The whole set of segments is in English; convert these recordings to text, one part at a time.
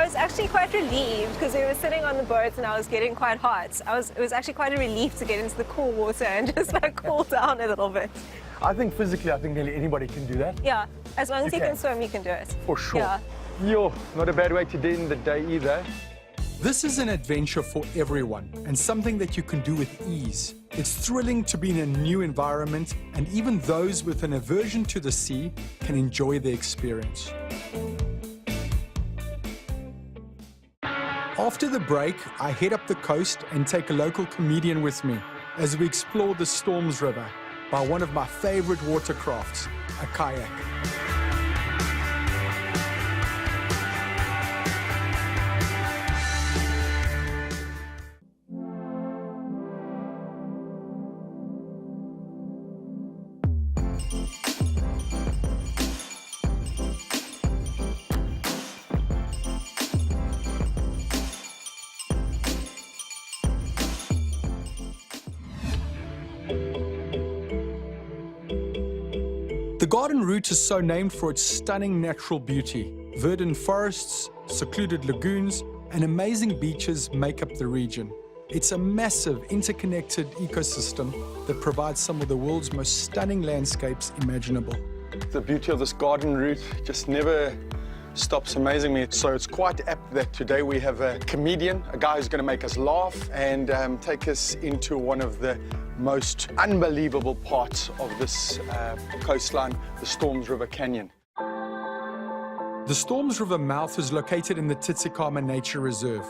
was actually quite relieved because we were sitting on the boat and I was getting quite hot. It was actually quite a relief to get into the cool water and just like cool down a little bit. I think physically, I think nearly anybody can do that. Yeah, as long as you Okay. can swim, you can do it. For sure. Yeah. Yo, not a bad way to end the day either. This is an adventure for everyone and something that you can do with ease. It's thrilling to be in a new environment, and even those with an aversion to the sea can enjoy the experience. After the break, I head up the coast and take a local comedian with me as we explore the Storms River by one of my favorite watercrafts, a kayak. The garden route is so named for its stunning natural beauty. Verdant forests, secluded lagoons, and amazing beaches make up the region. It's a massive, interconnected ecosystem that provides some of the world's most stunning landscapes imaginable. The beauty of this garden route just never stops amazing me. So it's quite apt that today we have a comedian, a guy who's going to make us laugh and take us into one of the most unbelievable parts of this coastline, the Storms River Canyon. The Storms River mouth is located in the Titicaca Nature Reserve.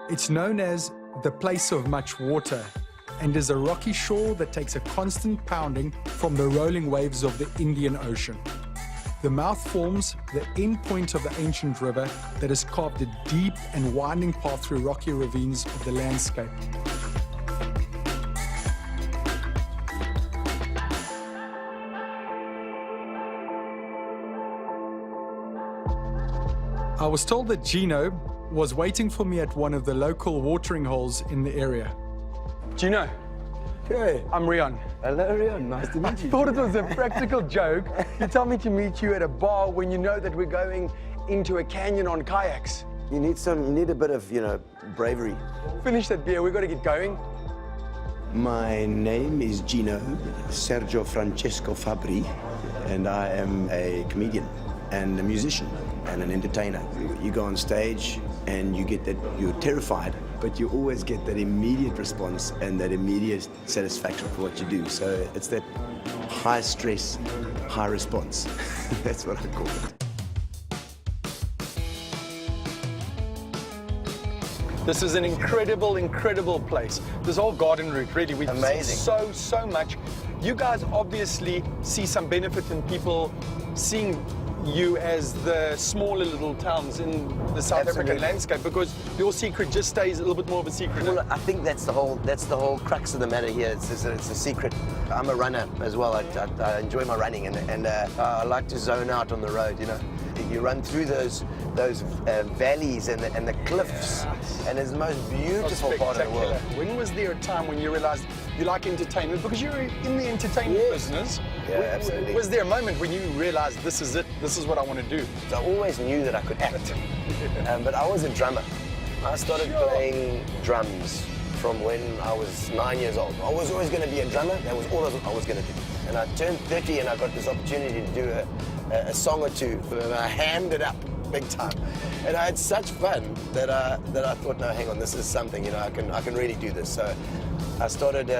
It's known as the place of much water and is a rocky shore that takes a constant pounding from the rolling waves of the Indian Ocean. The mouth forms the end point of the ancient river that has carved a deep and winding path through rocky ravines of the landscape. I was told that Gino was waiting for me at one of the local watering holes in the area. Gino, Hey. I'm Rian. Hello, Rian. Nice to meet you. I thought it was a practical joke. You tell me to meet you at a bar when you know that we're going into a canyon on kayaks. You need a bit of, bravery. Finish that beer, we've got to get going. My name is Gino Sergio Francesco Fabri, and I am a comedian and a musician and an entertainer. You go on stage and you get that you're terrified, but you always get that immediate response and that immediate satisfaction for what you do. So it's that high stress, high response. That's what I call it. This is an incredible, incredible place. This whole garden route, really, we've Amazing. seen so much. You guys obviously see some benefit in people seeing you as the smaller little towns in the South African landscape, because your secret just stays a little bit more of a secret. Well, I think that's the whole crux of the matter here. It's a secret. I'm a runner as well. I enjoy my running, and I like to zone out on the road. You run through those valleys and the cliffs, and it's the most beautiful part of the world. When was there a time when you realized you like entertainment? Because you're in the entertainment business. Yeah, absolutely. Was there a moment when you realized this is it, this is what I want to do? I always knew that I could act, but I was a drummer. I started playing drums from when I was 9 years old. I was always going to be a drummer. That was all I was going to do. And I turned 30 and I got this opportunity to do a song or two, and I hammed it up big time. And I had such fun that I thought, no, hang on, this is something, I can really do this. So I started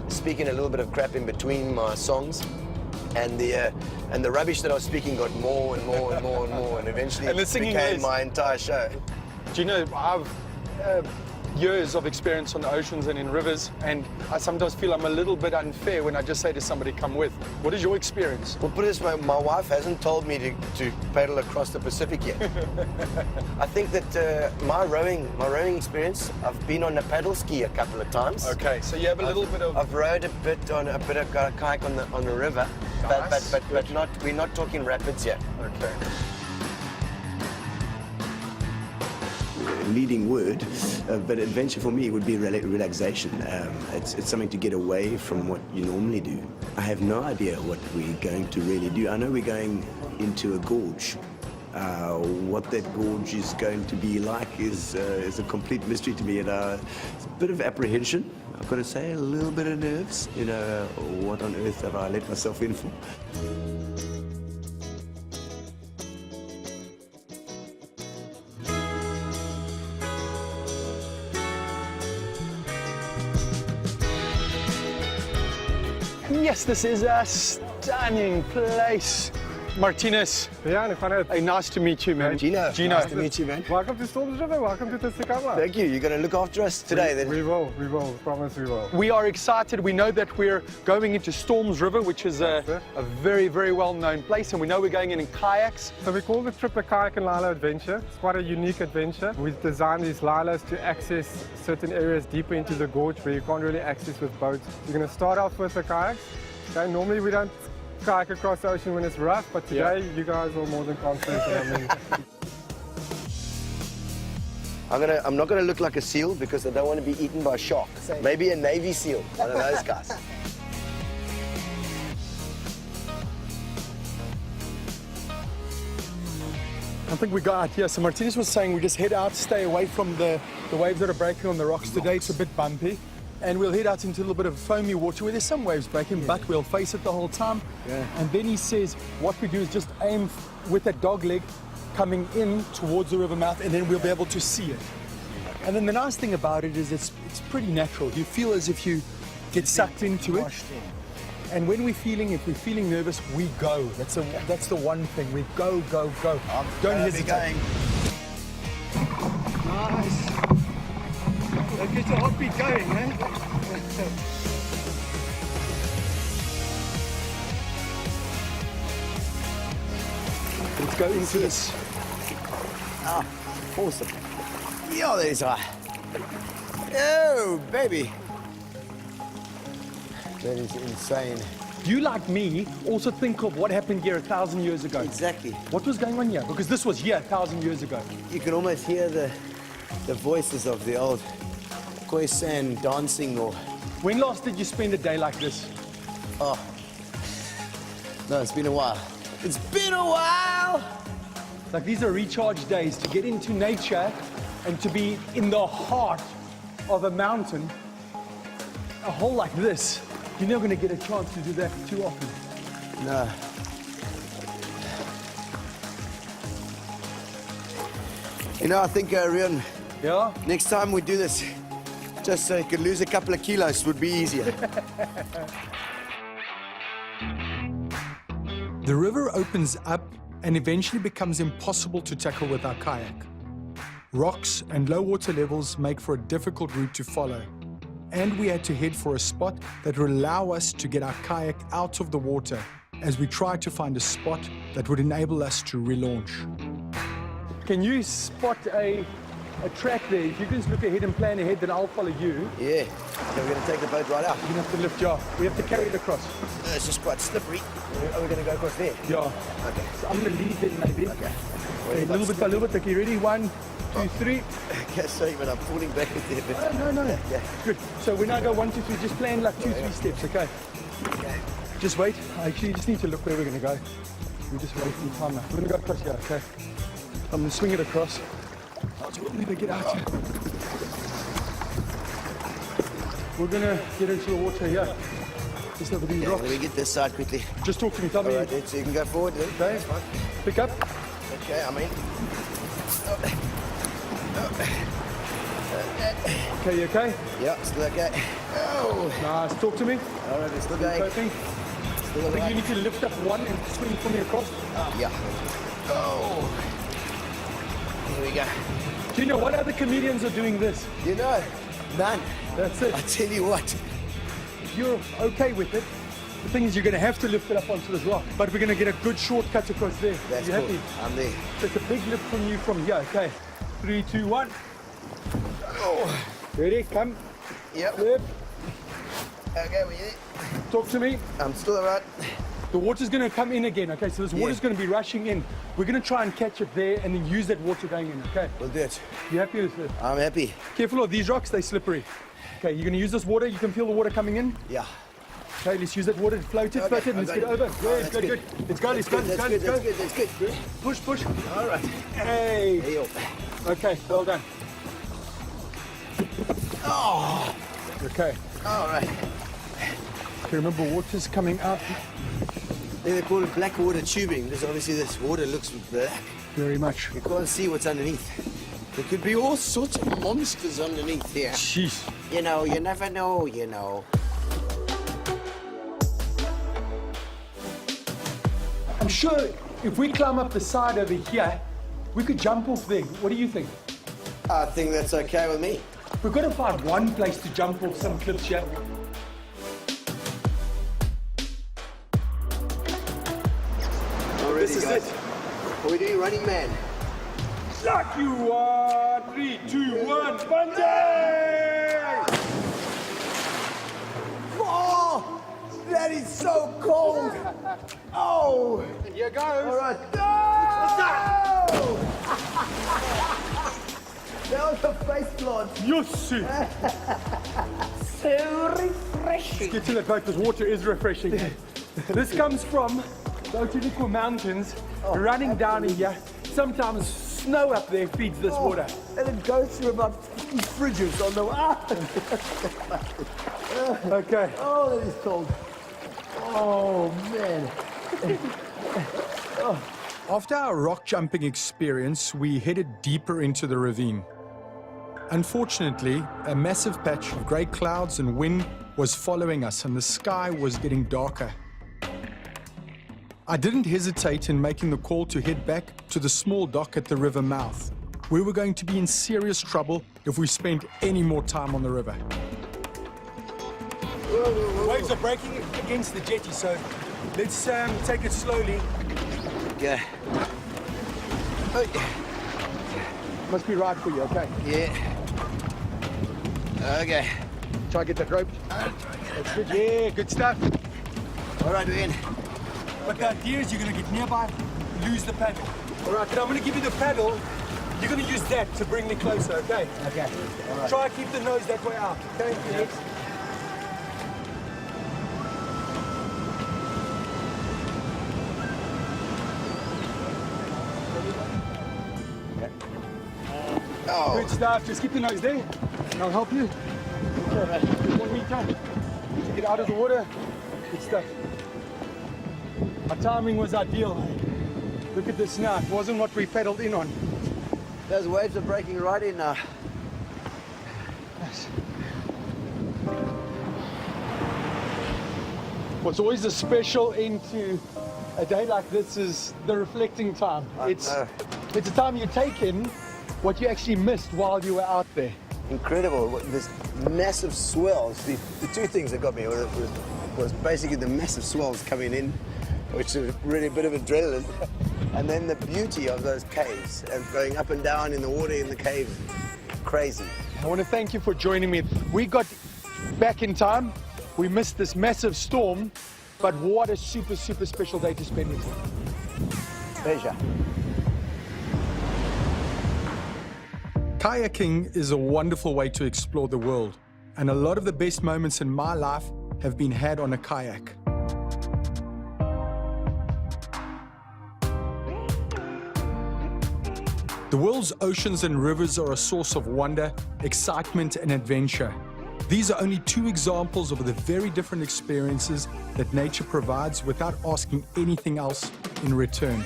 speaking a little bit of crap in between my songs, and the rubbish that I was speaking got more and more and more and more, and eventually And the it singing became is- my entire show. Do you know, I've years of experience on the oceans and in rivers, and I sometimes feel I'm a little bit unfair when I just say to somebody, come with. What is your experience? Well, put it this way, my wife hasn't told me to paddle across the Pacific yet. I think that my rowing experience, I've been on a paddle ski a couple of times. Okay, so you have a little bit of... I've rowed a bit on a kayak on the river, Nice. but we're not talking rapids yet. Okay. Leading word, but adventure for me would be relaxation. It's something to get away from what you normally do. I have no idea what we're going to really do. I know we're going into a gorge. What that gorge is going to be like is a complete mystery to me, and it's a bit of apprehension. I've got to say, a little bit of nerves. You know, what on earth have I let myself in for? Yes, this is a stunning place. Martinez, Yeah, hey, nice to meet you, man. Gino, Gino. nice to meet you, man. welcome to Storms River, welcome to Tsikama. Thank you. You're going to look after us today, then? We will, promise we will. We are excited. We know that we're going into Storms River, which is a very, very well-known place, and we know we're going in kayaks. So we call the trip a kayak and lilo adventure. It's quite a unique adventure. We've designed these lilos to access certain areas deeper into the gorge where you can't really access with boats. You're going to start off with the kayaks. Okay, normally we don't kayak across the ocean when it's rough, but today you guys are more than confident. I'm not going to look like a seal because I don't want to be eaten by a shark. Maybe a Navy SEAL, one of those guys. I think we got out here. So Martinez was saying we just head out, stay away from the waves that are breaking on the rocks today. It's a bit bumpy. And we'll head out into a little bit of foamy water where there's some waves breaking, but we'll face it the whole time. Yeah. And then he says what we do is just aim with that dog leg coming in towards the river mouth, and then we'll be able to see it. And then the nice thing about it is it's pretty natural. You feel as if you get sucked into it. And when if we're feeling nervous, we go. That's the one thing. We go. Don't hesitate. Nice. That gets a heartbeat going, man. Let's go into this. Ah, awesome. Yo, there's a... Oh, baby. That is insane. You, like me, also think of what happened here 1,000 years ago. Exactly. What was going on here? Because this was here 1,000 years ago. You can almost hear the voices of the old Khoisan dancing or... When last did you spend a day like this? Oh. No, it's been a while. It's been a while! Like, these are recharge days to get into nature and to be in the heart of a mountain. A hole like this, you're never going to get a chance to do that too often. No. You know, I think, Rion, Yeah? next time we do this, just so you could lose a couple of kilos would be easier. The river opens up and eventually becomes impossible to tackle with our kayak. Rocks and low water levels make for a difficult route to follow, and we had to head for a spot that would allow us to get our kayak out of the water as we tried to find a spot that would enable us to relaunch. Can you spot a track there? If you can just look ahead and plan ahead, then I'll follow you. Yeah. So we're going to take the boat right out. You're going to have to lift you off. We have to carry it across. It's just quite slippery. Are we going to go across there? Yeah. Okay. So I'm going to lead then maybe. Okay. Okay, a little bit by little bit. Okay, ready? 1, 2, 3. Okay, sorry, but I'm falling back with there. No. Yeah. Good. So when I go 1, 2, 3, just plan like 2, 3 steps, okay? Okay. Just wait. I actually just need to look where we're going to go. We're just wasting time now. We're going to go across here, okay? I'm going to swing it across. We're going to get out here. We're going to get into the water here. Just over these rocks. Let me get this side quickly. Just talk to me. Tell me. All right, then, so you can go forward then. Okay. That's fine. Pick up. Okay, I'm in. Okay, you okay? Yeah, still okay. Oh. Nice. Talk to me. All right, it's still going. Okay. Still I think okay. you need to lift up one and swing for me across. Yeah. Oh. Here we go. Do you know what other comedians are doing this? You know, none. That's it. I tell you what. If you're okay with it, the thing is you're going to have to lift it up onto this rock. But we're going to get a good shortcut across there. That's you cool. happy? I'm there. So it's a big lift from you from here. Okay. 3, 2, 1. Oh. Ready? Come. Yep. Lift. Okay, we're here. Talk to me. I'm still all right. The water's going to come in again, okay? So this water's Yeah. going to be rushing in. We're going to try and catch it there and then use that water going in, okay? We'll do it. You happy with it? I'm happy. Careful of these rocks, they're slippery. Okay, you're going to use this water. You can feel the water coming in. Yeah. Okay, let's use that water to float it, Okay, and let's okay. get over. Good, that's good, good. good. Let's go, let's go, let's go, let's go. That's good. Push, push. All right. Hey. Hey, yo. Okay, well done. Oh, Okay. all right. Okay, remember, water's coming out They call it black water tubing because obviously this water looks black. very much. You can't see what's underneath. There could be all sorts of monsters underneath here. Jeez. You know, you never know, you know. I'm sure if we climb up the side over here, we could jump off there. What do you think? I think that's okay with me. We've got to find one place to jump off some cliffs here. Already, This is guys. it. What are we doing, Running Man? Suck you are 3, 2, 1, bungee! Oh, that is so cold. Oh, And here goes. all right. No! That was a face plant. Yes. So refreshing. Get to the boat because water is refreshing. This comes from the Otuliko Mountains running down here. Sometimes snow up there feeds this water. And it goes through about 50 fridges on the way. Okay. Oh, that is cold. Oh, man. After our rock jumping experience, we headed deeper into the ravine. Unfortunately, a massive patch of grey clouds and wind was following us and the sky was getting darker. I didn't hesitate in making the call to head back to the small dock at the river mouth. We were going to be in serious trouble if we spent any more time on the river. Waves are breaking against the jetty, so let's take it slowly. Okay. Must be right for you, okay? Yeah. Okay. Try to get that rope. That's good. Yeah, good stuff. All right, we're in. But the idea is you're going to get nearby, lose the paddle. All right, then I'm going to give you the paddle. You're going to use that to bring me closer, okay? Okay. All right. Try to keep the nose that way out, okay? Yes. Oh, Good stuff. Just keep the nose there, and I'll help you. Okay, just 1 meter. To get out of the water. Good stuff. Our timing was ideal. Look at this now. It wasn't what we paddled in on. those waves are breaking right in now. What's always a special into a day like this is the reflecting time. It's a time you take in what you actually missed while you were out there. Incredible. This massive swells. The two things that got me was basically the massive swells coming in, which is really a bit of adrenaline, and then the beauty of those caves and going up and down in the water in the caves. Crazy. I want to thank you for joining me. We got back in time. We missed this massive storm, but what a super, super special day to spend with you. Pleasure. Kayaking is a wonderful way to explore the world, and a lot of the best moments in my life have been had on a kayak. The world's oceans and rivers are a source of wonder, excitement, and adventure. These are only two examples of the very different experiences that nature provides without asking anything else in return.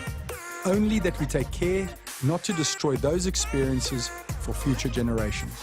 Only that we take care not to destroy those experiences for future generations.